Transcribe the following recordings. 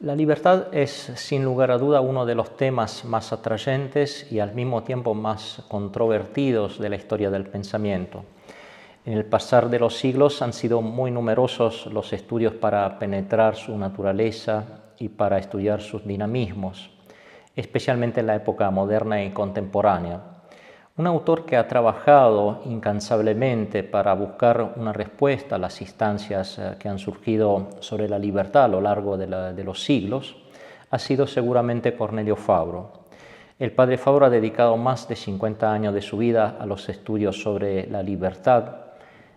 La libertad es, sin lugar a duda, uno de los temas más atrayentes y al mismo tiempo más controvertidos de la historia del pensamiento. En el pasar de los siglos han sido muy numerosos los estudios para penetrar su naturaleza y para estudiar sus dinamismos, especialmente en la época moderna y contemporánea. Un autor que ha trabajado incansablemente para buscar una respuesta a las instancias que han surgido sobre la libertad a lo largo de los siglos ha sido seguramente Cornelio Fabro. El padre Fabro ha dedicado más de 50 años de su vida a los estudios sobre la libertad,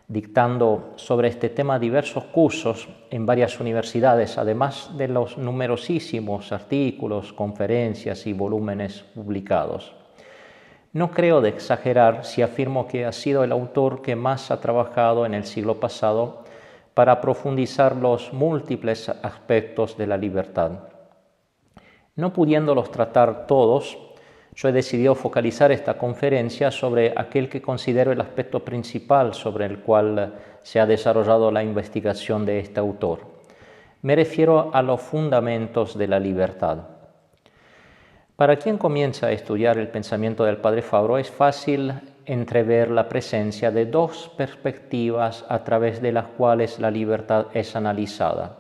dictando sobre este tema diversos cursos en varias universidades, además de los numerosísimos artículos, conferencias y volúmenes publicados. No creo de exagerar si afirmo que ha sido el autor que más ha trabajado en el siglo pasado para profundizar los múltiples aspectos de la libertad. No pudiéndolos tratar todos, yo he decidido focalizar esta conferencia sobre aquel que considero el aspecto principal sobre el cual se ha desarrollado la investigación de este autor. Me refiero a los fundamentos de la libertad. Para quien comienza a estudiar el pensamiento del padre Fabro es fácil entrever la presencia de dos perspectivas a través de las cuales la libertad es analizada.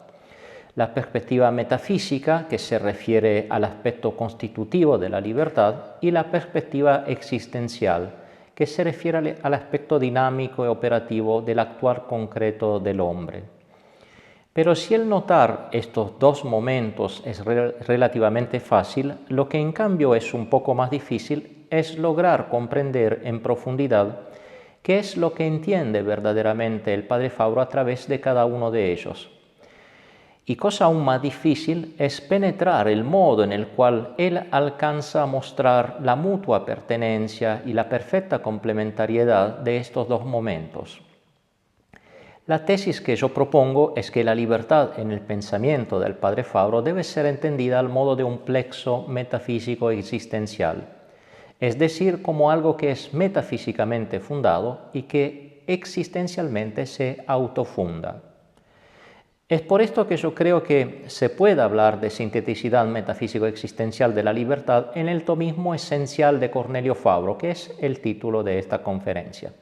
La perspectiva metafísica, que se refiere al aspecto constitutivo de la libertad, y la perspectiva existencial, que se refiere al aspecto dinámico y operativo del actuar concreto del hombre. Pero si el notar estos dos momentos es relativamente fácil, lo que en cambio es un poco más difícil es lograr comprender en profundidad qué es lo que entiende verdaderamente el padre Fabro a través de cada uno de ellos. Y cosa aún más difícil es penetrar el modo en el cual él alcanza a mostrar la mutua pertenencia y la perfecta complementariedad de estos dos momentos. La tesis que yo propongo es que la libertad en el pensamiento del padre Fabro debe ser entendida al modo de un plexo metafísico existencial, es decir, como algo que es metafísicamente fundado y que existencialmente se autofunda. Es por esto que yo creo que se puede hablar de sinteticidad metafísico-existencial de la libertad en el tomismo esencial de Cornelio Fabro, que es el título de esta conferencia.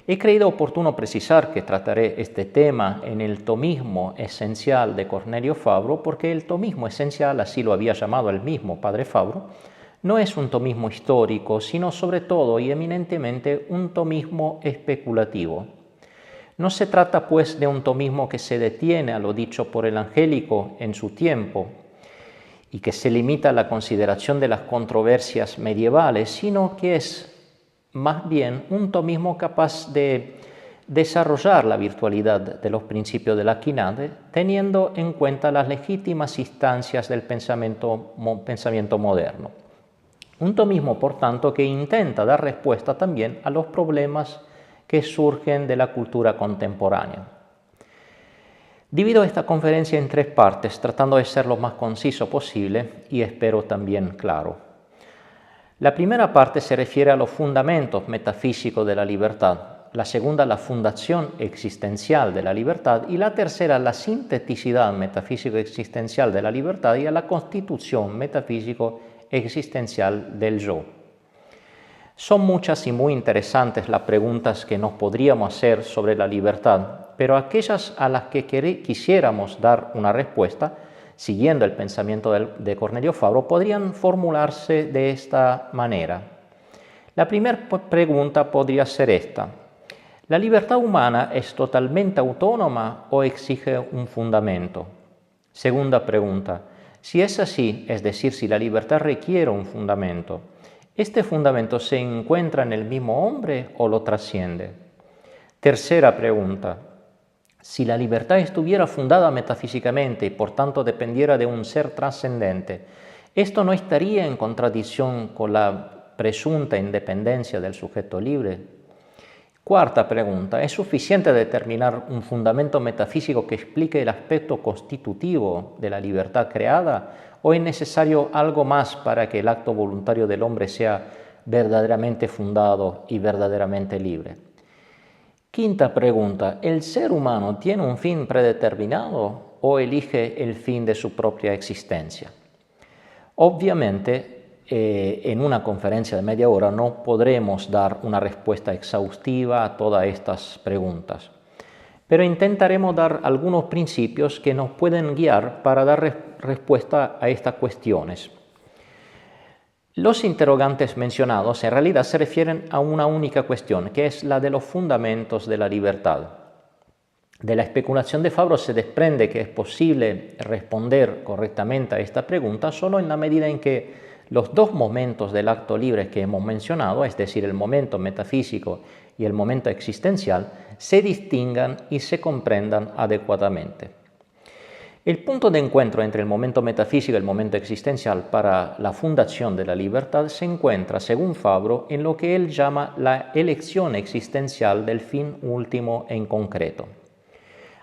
He creído oportuno precisar que trataré este tema en el tomismo esencial de Cornelio Fabro, porque el tomismo esencial, así lo había llamado el mismo padre Fabro, no es un tomismo histórico, sino sobre todo y eminentemente un tomismo especulativo. No se trata pues de un tomismo que se detiene a lo dicho por el angélico en su tiempo y que se limita a la consideración de las controversias medievales, sino que es más bien un tomismo capaz de desarrollar la virtualidad de los principios de la quinade, teniendo en cuenta las legítimas instancias del pensamiento moderno. Un tomismo, por tanto, que intenta dar respuesta también a los problemas que surgen de la cultura contemporánea. Divido esta conferencia en tres partes, tratando de ser lo más conciso posible y espero también claro. La primera parte se refiere a los fundamentos metafísicos de la libertad, la segunda la fundación existencial de la libertad y la tercera la sinteticidad metafísico-existencial de la libertad y a la constitución metafísico-existencial del yo. Son muchas y muy interesantes las preguntas que nos podríamos hacer sobre la libertad, pero aquellas a las que quisiéramos dar una respuesta siguiendo el pensamiento de Cornelio Fabro, podrían formularse de esta manera. La primera pregunta podría ser esta: ¿la libertad humana es totalmente autónoma o exige un fundamento? Segunda pregunta: si es así, es decir, si la libertad requiere un fundamento, ¿este fundamento se encuentra en el mismo hombre o lo trasciende? Tercera pregunta: si la libertad estuviera fundada metafísicamente y por tanto dependiera de un ser trascendente, ¿esto no estaría en contradicción con la presunta independencia del sujeto libre? Cuarta pregunta: ¿es suficiente determinar un fundamento metafísico que explique el aspecto constitutivo de la libertad creada o es necesario algo más para que el acto voluntario del hombre sea verdaderamente fundado y verdaderamente libre? Quinta pregunta: ¿el ser humano tiene un fin predeterminado o elige el fin de su propia existencia. Obviamente, en una conferencia de media hora no podremos dar una respuesta exhaustiva a todas estas preguntas, pero intentaremos dar algunos principios que nos pueden guiar para dar respuesta a estas cuestiones. Los interrogantes mencionados en realidad se refieren a una única cuestión, que es la de los fundamentos de la libertad. De la especulación de Fabro se desprende que es posible responder correctamente a esta pregunta solo en la medida en que los dos momentos del acto libre que hemos mencionado, es decir, el momento metafísico y el momento existencial, se distingan y se comprendan adecuadamente. El punto de encuentro entre el momento metafísico y el momento existencial para la fundación de la libertad se encuentra, según Fabro, en lo que él llama la elección existencial del fin último en concreto.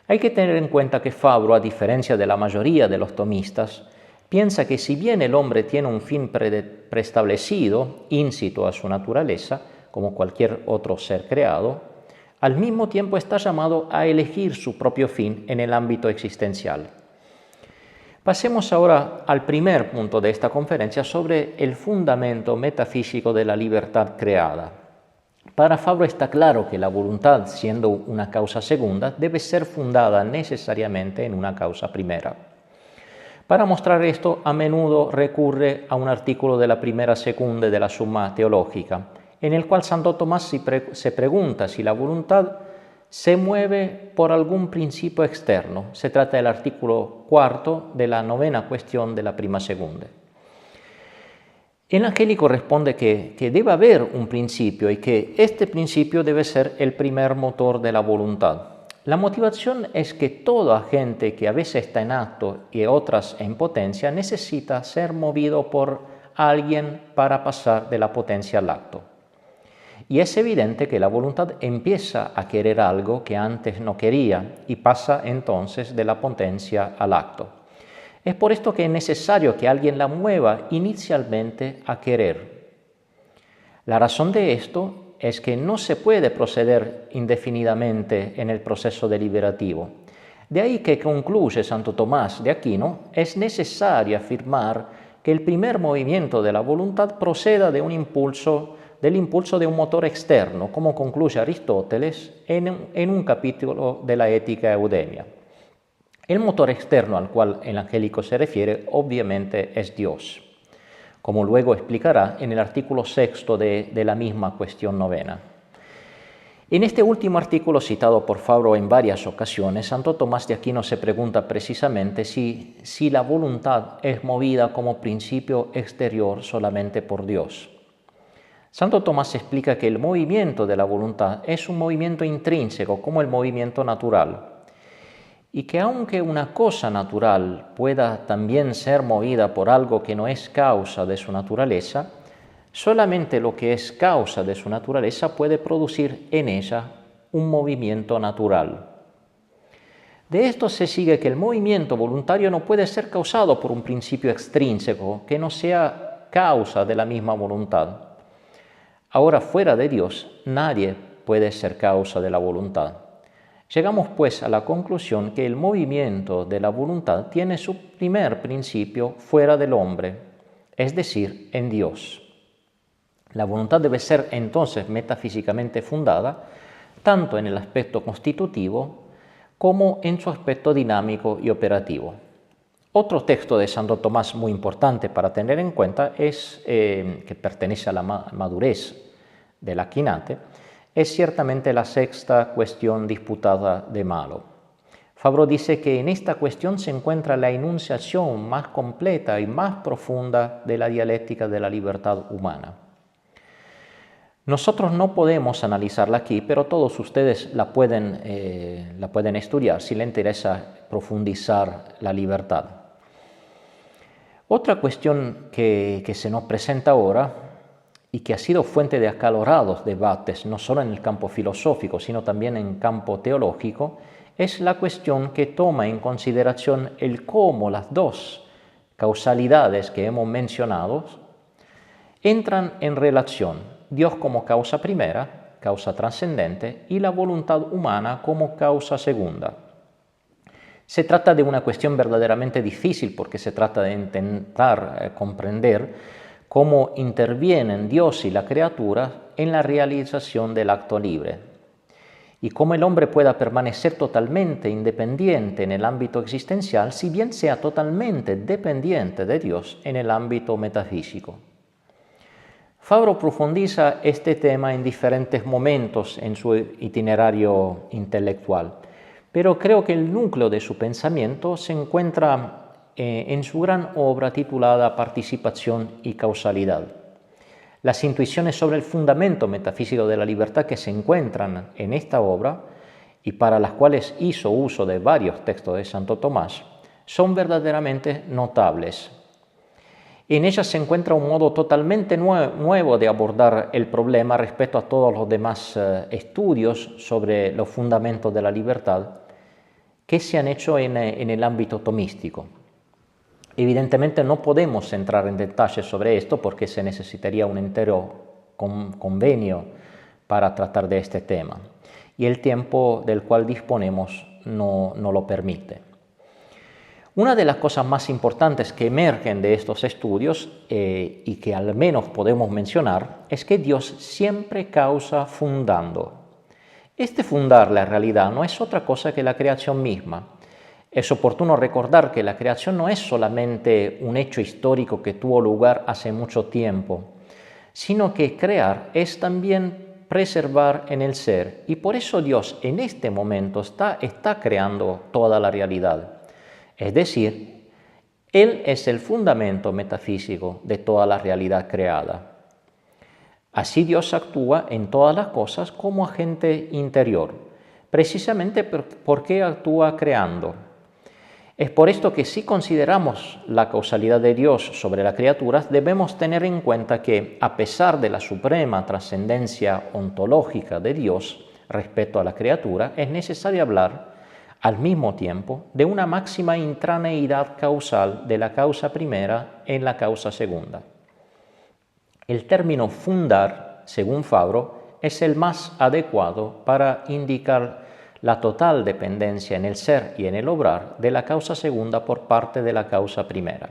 Hay que tener en cuenta que Fabro, a diferencia de la mayoría de los tomistas, piensa que si bien el hombre tiene un fin preestablecido, íncito a su naturaleza, como cualquier otro ser creado, al mismo tiempo está llamado a elegir su propio fin en el ámbito existencial. Pasemos ahora al primer punto de esta conferencia sobre el fundamento metafísico de la libertad creada. Para Fabro está claro que la voluntad, siendo una causa segunda, debe ser fundada necesariamente en una causa primera. Para mostrar esto, a menudo recurre a un artículo de la primera secunda de la Summa Teológica, en el cual Santo Tomás se pregunta si la voluntad se mueve por algún principio externo. Se trata del artículo 4 de la novena cuestión de la prima segunda. El angélico responde que debe haber un principio y que este principio debe ser el primer motor de la voluntad. La motivación es que todo agente que a veces está en acto y otras en potencia necesita ser movido por alguien para pasar de la potencia al acto. Y es evidente que la voluntad empieza a querer algo que antes no quería y pasa entonces de la potencia al acto. Es por esto que es necesario que alguien la mueva inicialmente a querer. La razón de esto es que no se puede proceder indefinidamente en el proceso deliberativo. De ahí que concluye Santo Tomás de Aquino, es necesario afirmar que el primer movimiento de la voluntad proceda del impulso de un motor externo, como concluye Aristóteles en un capítulo de la Ética Eudemia. El motor externo al cual el angélico se refiere obviamente es Dios, como luego explicará en el artículo 6 de la misma cuestión novena. En este último artículo citado por Fabro en varias ocasiones, Santo Tomás de Aquino se pregunta precisamente si la voluntad es movida como principio exterior solamente por Dios. Santo Tomás explica que el movimiento de la voluntad es un movimiento intrínseco como el movimiento natural, y que aunque una cosa natural pueda también ser movida por algo que no es causa de su naturaleza, solamente lo que es causa de su naturaleza puede producir en ella un movimiento natural. De esto se sigue que el movimiento voluntario no puede ser causado por un principio extrínseco que no sea causa de la misma voluntad. Ahora, fuera de Dios, nadie puede ser causa de la voluntad. Llegamos pues a la conclusión que el movimiento de la voluntad tiene su primer principio fuera del hombre, es decir, en Dios. La voluntad debe ser entonces metafísicamente fundada tanto en el aspecto constitutivo como en su aspecto dinámico y operativo. Otro texto de Santo Tomás muy importante para tener en cuenta es, que pertenece a la madurez del Aquinate, es ciertamente la sexta cuestión disputada de Malo. Fabro dice que en esta cuestión se encuentra la enunciación más completa y más profunda de la dialéctica de la libertad humana. Nosotros no podemos analizarla aquí, pero todos ustedes la pueden estudiar si les interesa profundizar la libertad. Otra cuestión que se nos presenta ahora y que ha sido fuente de acalorados debates, no solo en el campo filosófico, sino también en el campo teológico, es la cuestión que toma en consideración el cómo las dos causalidades que hemos mencionado entran en relación, Dios como causa primera, causa trascendente, y la voluntad humana como causa segunda. Se trata de una cuestión verdaderamente difícil porque se trata de intentar comprender cómo intervienen Dios y la criatura en la realización del acto libre y cómo el hombre pueda permanecer totalmente independiente en el ámbito existencial si bien sea totalmente dependiente de Dios en el ámbito metafísico. Fabro profundiza este tema en diferentes momentos en su itinerario intelectual, pero creo que el núcleo de su pensamiento se encuentra en su gran obra titulada Participación y Causalidad. Las intuiciones sobre el fundamento metafísico de la libertad que se encuentran en esta obra y para las cuales hizo uso de varios textos de Santo Tomás son verdaderamente notables. En ellas se encuentra un modo totalmente nuevo de abordar el problema respecto a todos los demás estudios sobre los fundamentos de la libertad que se han hecho en el ámbito tomístico. Evidentemente no podemos entrar en detalles sobre esto porque se necesitaría un entero convenio para tratar de este tema y el tiempo del cual disponemos no lo permite. Una de las cosas más importantes que emergen de estos estudios y que al menos podemos mencionar es que Dios siempre causa fundando. Este fundar la realidad no es otra cosa que la creación misma. Es oportuno recordar que la creación no es solamente un hecho histórico que tuvo lugar hace mucho tiempo, sino que crear es también preservar en el ser y por eso Dios en este momento está creando toda la realidad. Es decir, Él es el fundamento metafísico de toda la realidad creada. Así Dios actúa en todas las cosas como agente interior, precisamente porque actúa creando. Es por esto que si consideramos la causalidad de Dios sobre la criatura, debemos tener en cuenta que, a pesar de la suprema trascendencia ontológica de Dios respecto a la criatura, es necesario hablar al mismo tiempo de una máxima intraneidad causal de la causa primera en la causa segunda. El término fundar, según Fabro, es el más adecuado para indicar la total dependencia en el ser y en el obrar de la causa segunda por parte de la causa primera.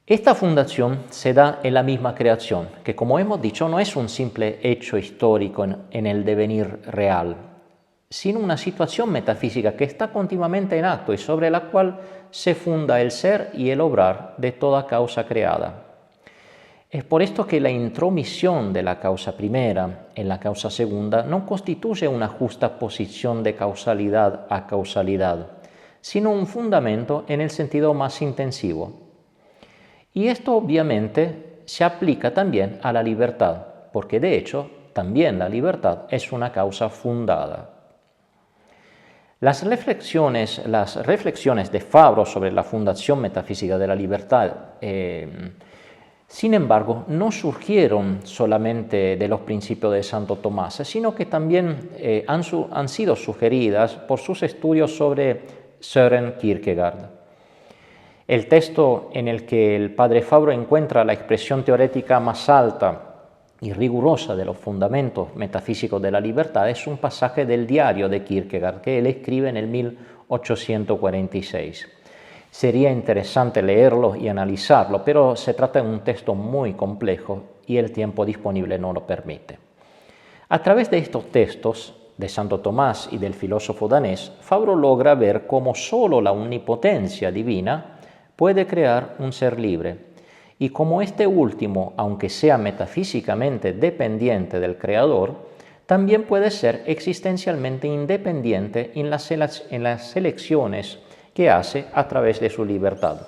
Esta fundación se da en la misma creación, que como hemos dicho no es un simple hecho histórico en el devenir real, sino una situación metafísica que está continuamente en acto y sobre la cual se funda el ser y el obrar de toda causa creada. Es por esto que la intromisión de la causa primera en la causa segunda no constituye una justa posición de causalidad a causalidad, sino un fundamento en el sentido más intensivo. Y esto obviamente se aplica también a la libertad, porque de hecho también la libertad es una causa fundada. Las reflexiones de Fabro sobre la fundación metafísica de la libertad, sin embargo, no surgieron solamente de los principios de Santo Tomás, sino que también han sido sugeridas por sus estudios sobre Søren Kierkegaard. El texto en el que el padre Fabro encuentra la expresión teórica más alta y rigurosa de los fundamentos metafísicos de la libertad es un pasaje del diario de Kierkegaard que él escribe en el 1846. Sería interesante leerlo y analizarlo, pero se trata de un texto muy complejo y el tiempo disponible no lo permite. A través de estos textos de Santo Tomás y del filósofo danés, Fabro logra ver cómo solo la omnipotencia divina puede crear un ser libre, y como este último, aunque sea metafísicamente dependiente del Creador, también puede ser existencialmente independiente en las elecciones que hace a través de su libertad.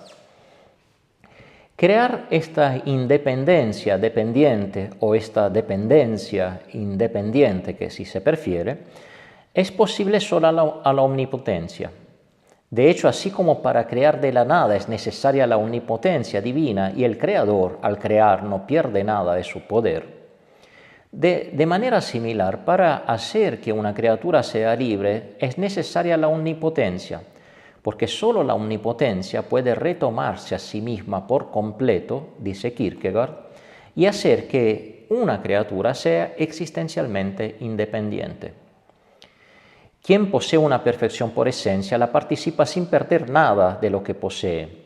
Crear esta independencia dependiente o esta dependencia independiente, que si se prefiere, es posible solo a la omnipotencia. De hecho, así como para crear de la nada es necesaria la omnipotencia divina y el Creador al crear no pierde nada de su poder, de manera similar, para hacer que una criatura sea libre es necesaria la omnipotencia, porque solo la omnipotencia puede retomarse a sí misma por completo, dice Kierkegaard, y hacer que una criatura sea existencialmente independiente. Quien posee una perfección por esencia la participa sin perder nada de lo que posee.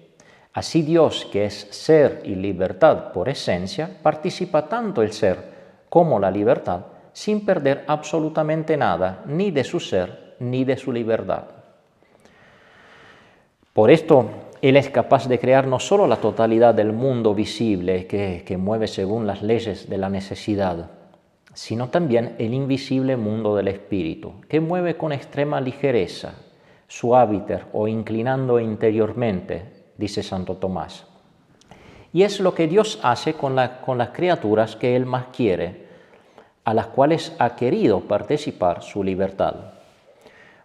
Así Dios, que es ser y libertad por esencia, participa tanto el ser como la libertad sin perder absolutamente nada, ni de su ser ni de su libertad. Por esto, Él es capaz de crear no solo la totalidad del mundo visible que mueve según las leyes de la necesidad, sino también el invisible mundo del espíritu, que mueve con extrema ligereza, suaviter o inclinando interiormente, dice Santo Tomás. Y es lo que Dios hace con las criaturas que Él más quiere, a las cuales ha querido participar su libertad.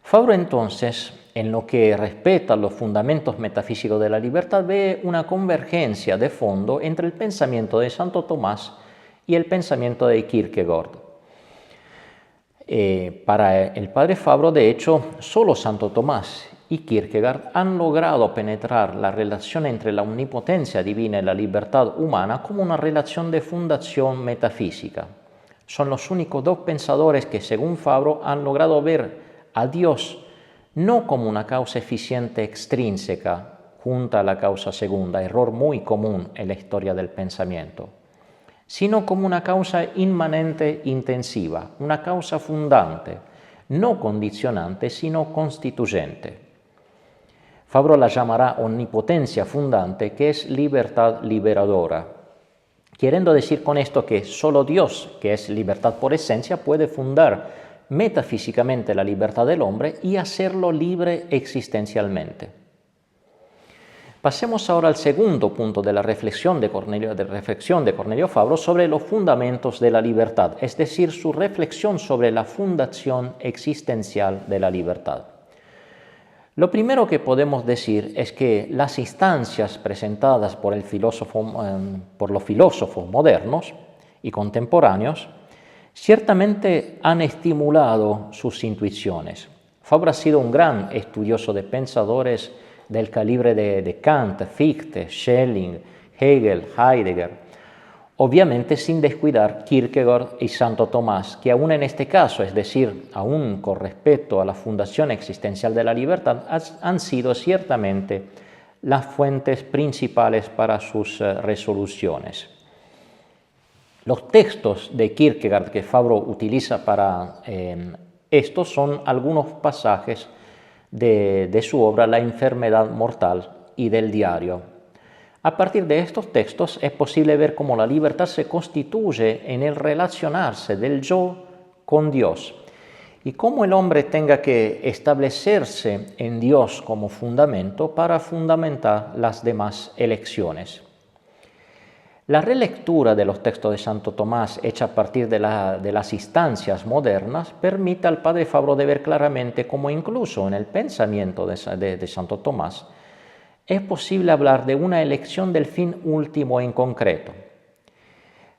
Fabro entonces, en lo que respecta a los fundamentos metafísicos de la libertad, ve una convergencia de fondo entre el pensamiento de Santo Tomás y el pensamiento de Kierkegaard. Para el padre Fabro, de hecho, solo Santo Tomás y Kierkegaard han logrado penetrar la relación entre la omnipotencia divina y la libertad humana como una relación de fundación metafísica. Son los únicos dos pensadores que, según Fabro, han logrado ver a Dios no como una causa eficiente extrínseca junto a la causa segunda, error muy común en la historia del pensamiento, sino como una causa inmanente intensiva, una causa fundante, no condicionante, sino constituyente. Fabro la llamará omnipotencia fundante, que es libertad liberadora, queriendo decir con esto que solo Dios, que es libertad por esencia, puede fundar metafísicamente la libertad del hombre y hacerlo libre existencialmente. Pasemos ahora al segundo punto de la reflexión de Cornelio Fabro sobre los fundamentos de la libertad, es decir, su reflexión sobre la fundación existencial de la libertad. Lo primero que podemos decir es que las instancias presentadas por los filósofos modernos y contemporáneos ciertamente han estimulado sus intuiciones. Fabro ha sido un gran estudioso de pensadores del calibre de Kant, Fichte, Schelling, Hegel, Heidegger, obviamente sin descuidar Kierkegaard y Santo Tomás, que aún en este caso, es decir, aún con respecto a la fundación existencial de la libertad, han sido ciertamente las fuentes principales para sus resoluciones. Los textos de Kierkegaard que Fabro utiliza para esto son algunos pasajes de su obra La enfermedad mortal y del diario. A partir de estos textos es posible ver cómo la libertad se constituye en el relacionarse del yo con Dios y cómo el hombre tenga que establecerse en Dios como fundamento para fundamentar las demás elecciones. La relectura de los textos de Santo Tomás, hecha a partir de las instancias modernas, permite al padre Fabro de ver claramente cómo incluso en el pensamiento de Santo Tomás es posible hablar de una elección del fin último en concreto.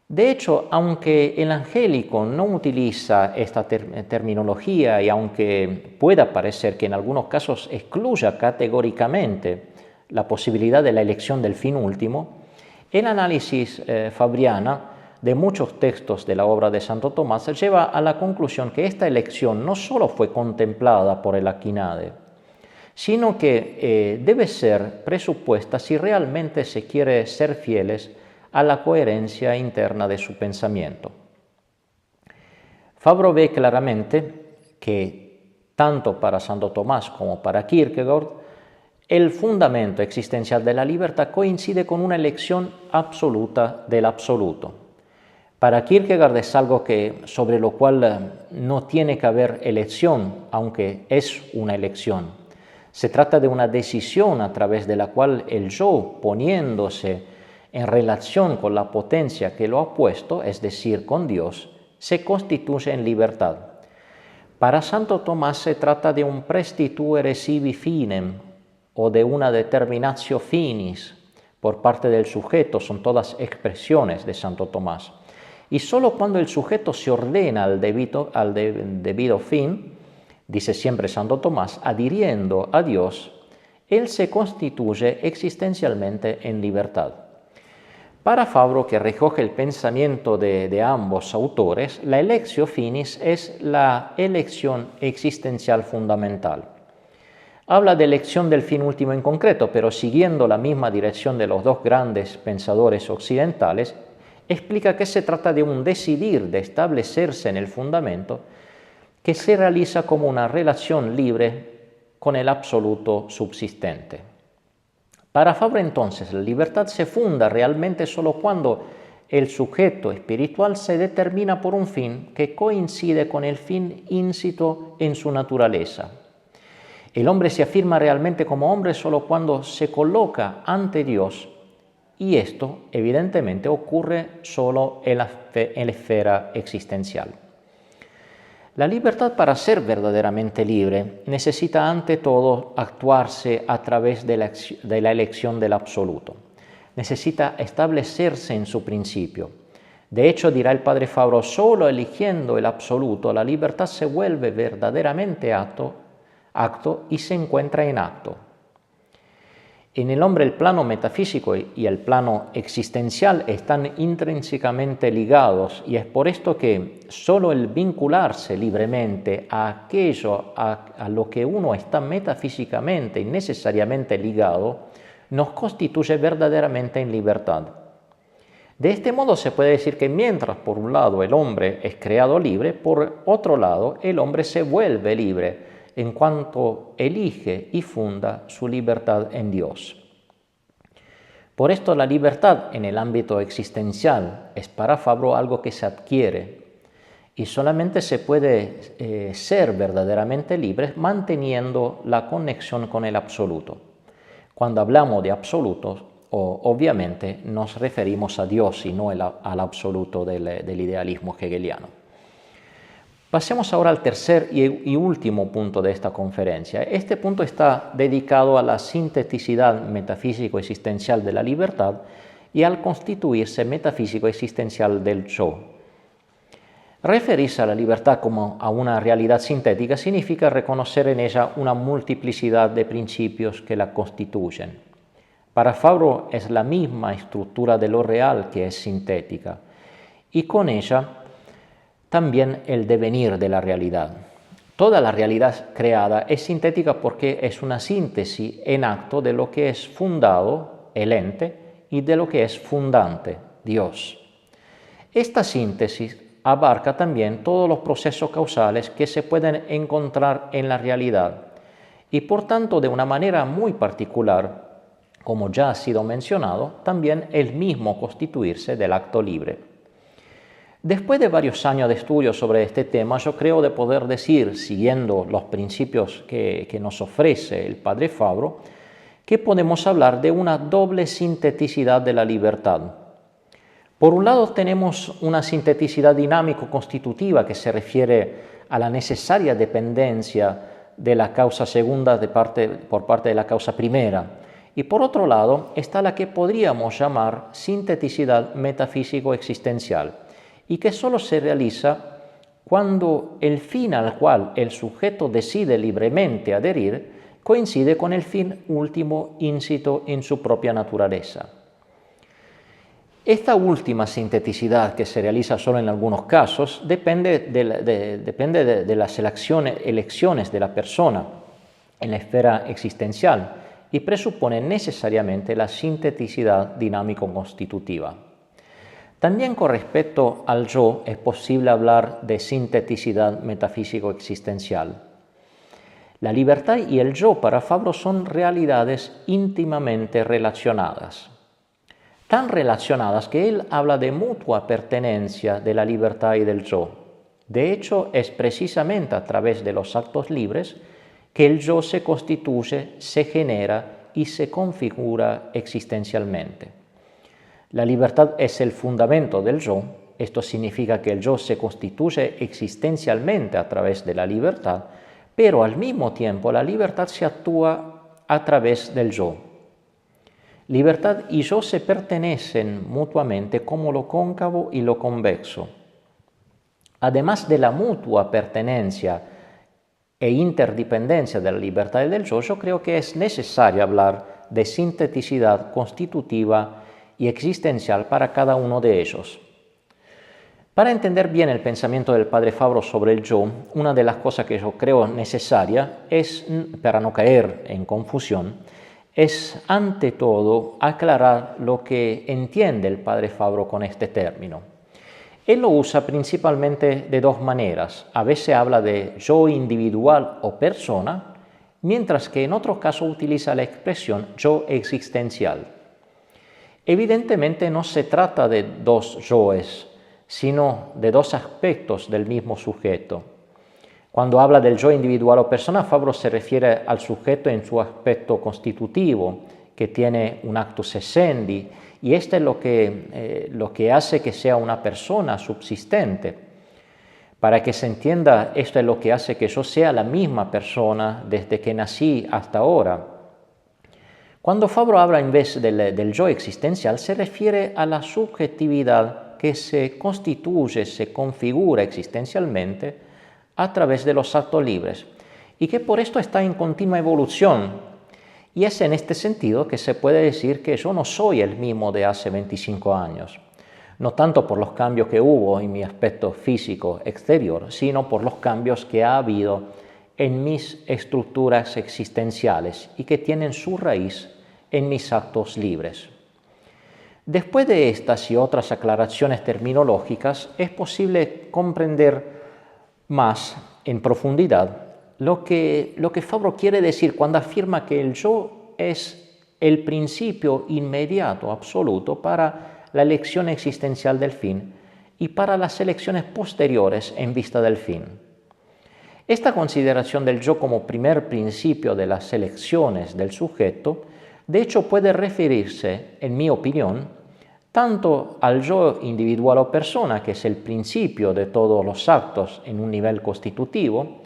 De hecho, aunque el angélico no utiliza esta terminología y aunque pueda parecer que en algunos casos excluya categóricamente la posibilidad de la elección del fin último, el análisis fabriana de muchos textos de la obra de Santo Tomás lleva a la conclusión que esta elección no solo fue contemplada por el Aquinade, sino que debe ser presupuesta si realmente se quiere ser fieles a la coherencia interna de su pensamiento. Fabro ve claramente que tanto para Santo Tomás como para Kierkegaard el fundamento existencial de la libertad coincide con una elección absoluta del absoluto. Para Kierkegaard es algo sobre lo cual no tiene que haber elección, aunque es una elección. Se trata de una decisión a través de la cual el yo, poniéndose en relación con la potencia que lo ha puesto, es decir, con Dios, se constituye en libertad. Para Santo Tomás se trata de un prestituere sibi finem, o de una determinatio finis por parte del sujeto, son todas expresiones de Santo Tomás. Y solo cuando el sujeto se ordena al debido fin, dice siempre Santo Tomás, adhiriendo a Dios, él se constituye existencialmente en libertad. Para Fabro, que recoge el pensamiento de ambos autores, la electio finis es la elección existencial fundamental. Habla de elección del fin último en concreto, pero siguiendo la misma dirección de los dos grandes pensadores occidentales, explica que se trata de un decidir de establecerse en el fundamento que se realiza como una relación libre con el absoluto subsistente. Para Fabro, entonces, la libertad se funda realmente solo cuando el sujeto espiritual se determina por un fin que coincide con el fin íncito en su naturaleza. El hombre se afirma realmente como hombre solo cuando se coloca ante Dios, y esto, evidentemente, ocurre solo en la esfera existencial. La libertad, para ser verdaderamente libre, necesita ante todo actuarse a través de la elección del absoluto. Necesita establecerse en su principio. De hecho, dirá el padre Fabro, solo eligiendo el absoluto, la libertad se vuelve verdaderamente acto y se encuentra en acto. En el hombre el plano metafísico y el plano existencial están intrínsecamente ligados, y es por esto que solo el vincularse libremente a aquello a lo que uno está metafísicamente y necesariamente ligado nos constituye verdaderamente en libertad. De este modo se puede decir que mientras por un lado el hombre es creado libre, por otro lado el hombre se vuelve libre en cuanto elige y funda su libertad en Dios. Por esto la libertad en el ámbito existencial es para Fabro algo que se adquiere, y solamente se puede ser verdaderamente libre manteniendo la conexión con el absoluto. Cuando hablamos de absolutos, obviamente nos referimos a Dios y no al absoluto del idealismo hegeliano. Pasemos ahora al tercer y último punto de esta conferencia. Este punto está dedicado a la sinteticidad metafísico-existencial de la libertad y al constituirse metafísico-existencial del yo. Referirse a la libertad como a una realidad sintética significa reconocer en ella una multiplicidad de principios que la constituyen. Para Fabro es la misma estructura de lo real que es sintética, y con ella también el devenir de la realidad. Toda la realidad creada es sintética porque es una síntesis en acto de lo que es fundado, el ente, y de lo que es fundante, Dios. Esta síntesis abarca también todos los procesos causales que se pueden encontrar en la realidad, y por tanto, de una manera muy particular, como ya ha sido mencionado, también el mismo constituirse del acto libre. Después de varios años de estudio sobre este tema, yo creo de poder decir, siguiendo los principios que nos ofrece el padre Fabro, que podemos hablar de una doble sinteticidad de la libertad. Por un lado tenemos una sinteticidad dinámico-constitutiva que se refiere a la necesaria dependencia de la causa segunda por parte de la causa primera, y por otro lado está la que podríamos llamar sinteticidad metafísico-existencial, y que solo se realiza cuando el fin al cual el sujeto decide libremente adherir coincide con el fin último íncito en su propia naturaleza. Esta última sinteticidad, que se realiza solo en algunos casos, depende de las elecciones de la persona en la esfera existencial y presupone necesariamente la sinteticidad dinámico-constitutiva. También con respecto al yo es posible hablar de sinteticidad metafísico-existencial. La libertad y el yo para Fabro son realidades íntimamente relacionadas, tan relacionadas que él habla de mutua pertenencia de la libertad y del yo. De hecho, es precisamente a través de los actos libres que el yo se constituye, se genera y se configura existencialmente. La libertad es el fundamento del yo. Esto significa que el yo se constituye existencialmente a través de la libertad, pero al mismo tiempo la libertad se actúa a través del yo. Libertad y yo se pertenecen mutuamente como lo cóncavo y lo convexo. Además de la mutua pertenencia e interdependencia de la libertad y del yo creo que es necesario hablar de sinteticidad constitutiva y existencial para cada uno de ellos. Para entender bien el pensamiento del padre Fabro sobre el yo, una de las cosas que yo creo necesaria es, para no caer en confusión, es ante todo aclarar lo que entiende el padre Fabro con este término. Él lo usa principalmente de dos maneras. A veces habla de yo individual o persona, mientras que en otros casos utiliza la expresión yo existencial. Evidentemente no se trata de dos yoes, sino de dos aspectos del mismo sujeto. Cuando habla del yo individual o persona, Fabro se refiere al sujeto en su aspecto constitutivo, que tiene un actus essendi, y este es lo que hace que sea una persona subsistente. Para que se entienda, esto es lo que hace que yo sea la misma persona desde que nací hasta ahora. Cuando Fabro habla en vez del yo existencial, se refiere a la subjetividad que se constituye, se configura existencialmente a través de los actos libres y que por esto está en continua evolución. Y es en este sentido que se puede decir que yo no soy el mismo de hace 25 años, no tanto por los cambios que hubo en mi aspecto físico exterior, sino por los cambios que ha habido en mis estructuras existenciales y que tienen su raíz en mis actos libres. Después de estas y otras aclaraciones terminológicas, es posible comprender más en profundidad lo que Fabro quiere decir cuando afirma que el yo es el principio inmediato, absoluto, para la elección existencial del fin y para las elecciones posteriores en vista del fin. Esta consideración del yo como primer principio de las elecciones del sujeto de hecho puede referirse, en mi opinión, tanto al yo individual o persona, que es el principio de todos los actos en un nivel constitutivo,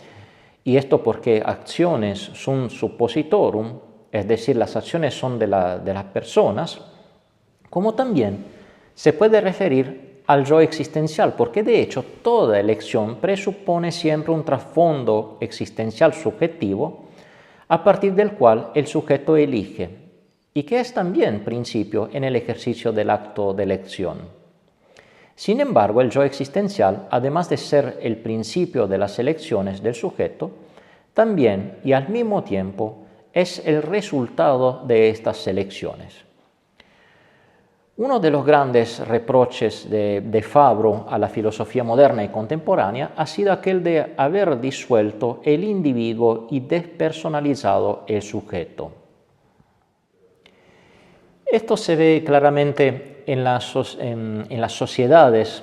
y esto porque acciones sunt suppositorum, es decir, las acciones son de las personas, como también se puede referir al yo existencial, porque de hecho toda elección presupone siempre un trasfondo existencial subjetivo a partir del cual el sujeto elige, y que es también principio en el ejercicio del acto de elección. Sin embargo, el yo existencial, además de ser el principio de las elecciones del sujeto, también y al mismo tiempo es el resultado de estas elecciones. Uno de los grandes reproches de Fabro a la filosofía moderna y contemporánea ha sido aquel de haber disuelto el individuo y despersonalizado el sujeto. Esto se ve claramente en las sociedades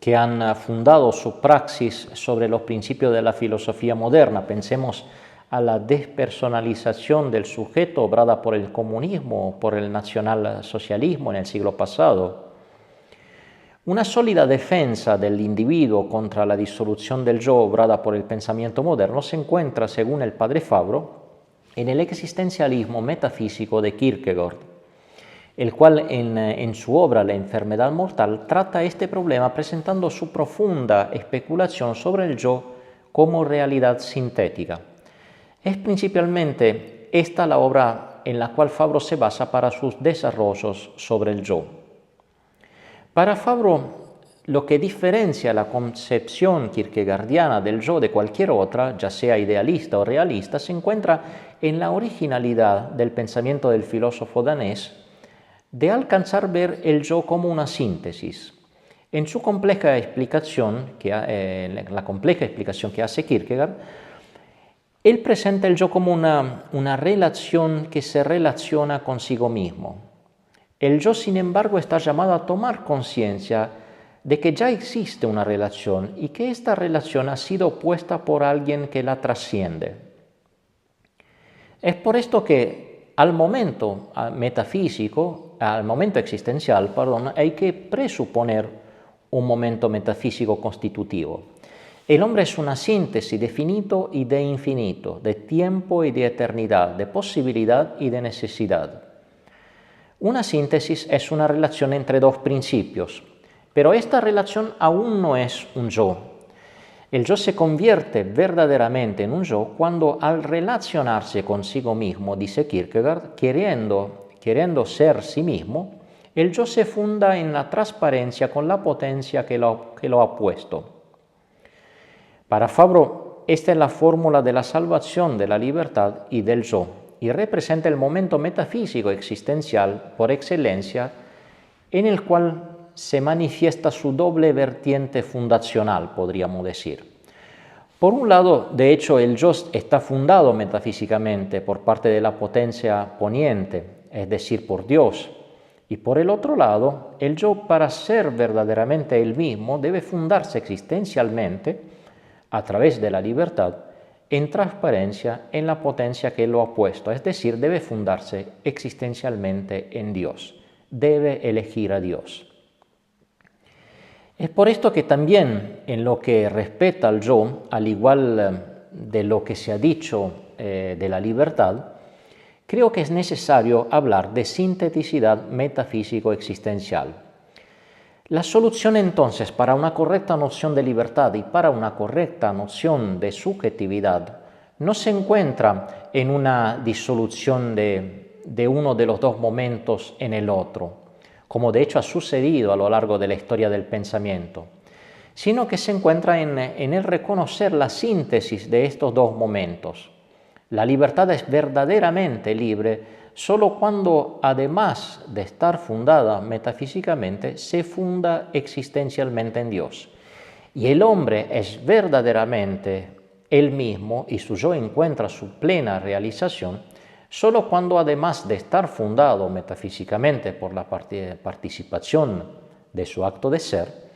que han fundado su praxis sobre los principios de la filosofía moderna. Pensemos a la despersonalización del sujeto obrada por el comunismo o por el nacionalsocialismo en el siglo pasado. Una sólida defensa del individuo contra la disolución del yo obrada por el pensamiento moderno se encuentra, según el padre Fabro, en el existencialismo metafísico de Kierkegaard, el cual en su obra La enfermedad mortal trata este problema presentando su profunda especulación sobre el yo como realidad sintética. Es principalmente esta la obra en la cual Fabro se basa para sus desarrollos sobre el yo. Para Fabro, lo que diferencia la concepción kierkegaardiana del yo de cualquier otra, ya sea idealista o realista, se encuentra en la originalidad del pensamiento del filósofo danés de alcanzar ver el yo como una síntesis. En su compleja explicación, la compleja explicación que hace Kierkegaard, él presenta el yo como una relación que se relaciona consigo mismo. El yo, sin embargo, está llamado a tomar conciencia de que ya existe una relación y que esta relación ha sido puesta por alguien que la trasciende. Es por esto que al momento metafísico, al momento existencial, hay que presuponer un momento metafísico constitutivo. El hombre es una síntesis de finito y de infinito, de tiempo y de eternidad, de posibilidad y de necesidad. Una síntesis es una relación entre dos principios, pero esta relación aún no es un yo. El yo se convierte verdaderamente en un yo cuando al relacionarse consigo mismo, dice Kierkegaard, queriendo ser sí mismo, el yo se funda en la transparencia con la potencia que lo ha puesto. Para Fabro, esta es la fórmula de la salvación, de la libertad y del yo, y representa el momento metafísico existencial por excelencia en el cual se manifiesta su doble vertiente fundacional, podríamos decir. Por un lado, de hecho, el yo está fundado metafísicamente por parte de la potencia poniente, es decir, por Dios. Y por el otro lado, el yo, para ser verdaderamente el mismo, debe fundarse existencialmente, a través de la libertad, en transparencia en la potencia que lo ha puesto, es decir, debe fundarse existencialmente en Dios, debe elegir a Dios. Es por esto que también en lo que respecta al yo, al igual de lo que se ha dicho de la libertad, creo que es necesario hablar de sinteticidad metafísico-existencial. La solución entonces para una correcta noción de libertad y para una correcta noción de subjetividad no se encuentra en una disolución de uno de los dos momentos en el otro, como de hecho ha sucedido a lo largo de la historia del pensamiento, sino que se encuentra en el reconocer la síntesis de estos dos momentos. La libertad es verdaderamente libre solo cuando, además de estar fundada metafísicamente, se funda existencialmente en Dios. Y el hombre es verdaderamente él mismo y su yo encuentra su plena realización solo cuando, además de estar fundado metafísicamente por la participación de su acto de ser,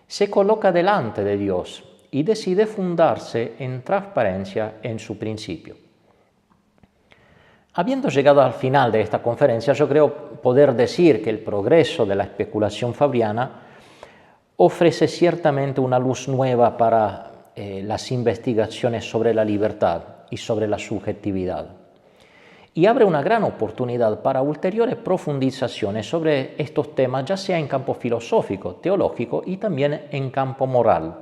se coloca delante de Dios y decide fundarse en transparencia en su principio. Habiendo llegado al final de esta conferencia, yo creo poder decir que el progreso de la especulación fabriana ofrece ciertamente una luz nueva para las investigaciones sobre la libertad y sobre la subjetividad, y abre una gran oportunidad para ulteriores profundizaciones sobre estos temas, ya sea en campo filosófico, teológico y también en campo moral.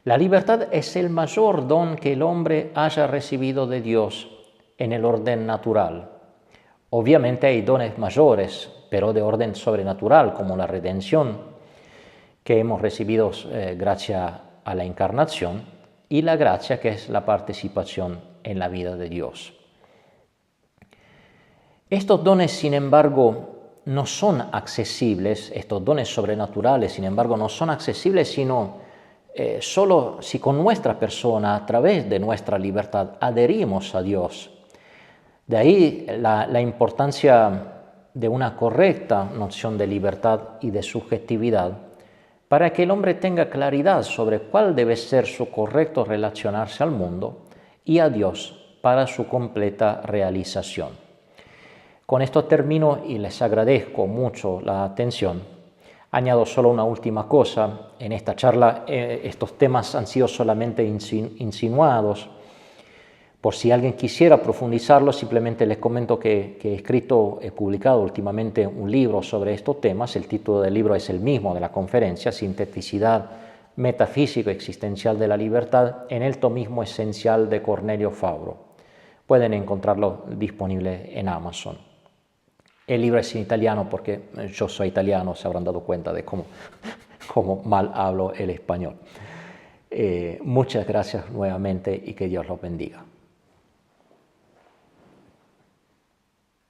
La libertad es el mayor don que el hombre haya recibido de Dios en el orden natural. Obviamente hay dones mayores, pero de orden sobrenatural, como la redención que hemos recibido gracias a la encarnación, y la gracia, que es la participación en la vida de Dios. Estos dones, sin embargo, no son accesibles, estos dones sobrenaturales, sin embargo, no son accesibles sino solo si con nuestra persona, a través de nuestra libertad, adherimos a Dios. De ahí la importancia de una correcta noción de libertad y de subjetividad para que el hombre tenga claridad sobre cuál debe ser su correcto relacionarse al mundo y a Dios para su completa realización. Con esto termino y les agradezco mucho la atención. Añado solo una última cosa. En esta charla estos temas han sido solamente insinuados. Por si alguien quisiera profundizarlo, simplemente les comento que he publicado últimamente un libro sobre estos temas. El título del libro es el mismo de la conferencia, Sinteticidad metafísico-existencial de la libertad, en el tomismo esencial de Cornelio Fabro. Pueden encontrarlo disponible en Amazon. El libro es en italiano porque yo soy italiano, se habrán dado cuenta de cómo mal hablo el español. Muchas gracias nuevamente y que Dios los bendiga.